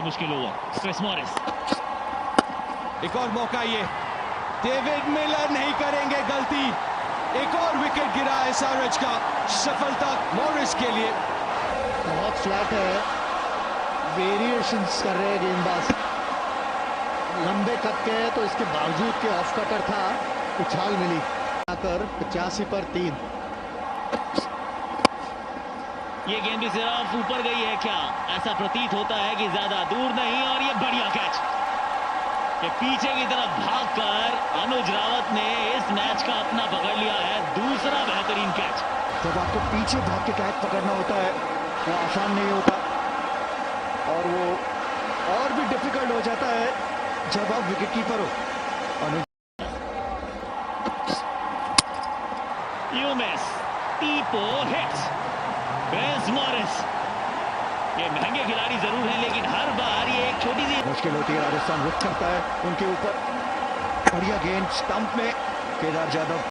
से मुश्किल over. Chris Morris, एक और मौका, ये डेविड मिलर नहीं करेंगे गलती। एक और विकेट गिरा है सारज का, सफलता मॉरिस के लिए। बहुत फ्लैट है, वेरिएशंस कर रहे हैं गेंदबाज, लंबे कट के, तो इसके बावजूद के ऑफ कटर था, उछाल मिली आकर 85 पर 3। ये गेंद भी सिर्फ ऊपर गई है क्या? ऐसा प्रतीत होता है कि ज्यादा दूर नहीं। और ये बढ़िया कैच, ये पीछे की तरफ भागकर अनुज रावत ने इस मैच का अपना पकड़ लिया है दूसरा बेहतरीन कैच। जब आपको पीछे भाग के कैच पकड़ना होता है वो आसान नहीं होता, और वो और भी डिफिकल्ट हो जाता है जब आप विकेट कीपर हो। You miss, टीपो हिट्स। क्रिस मॉरिस, ये महंगे खिलाड़ी जरूर हैं, लेकिन हर बार ये एक छोटी सी मुश्किल होती है, राजस्थान रुक करता है उनके ऊपर। बढ़िया गेंद स्टंप में, केदार जाधव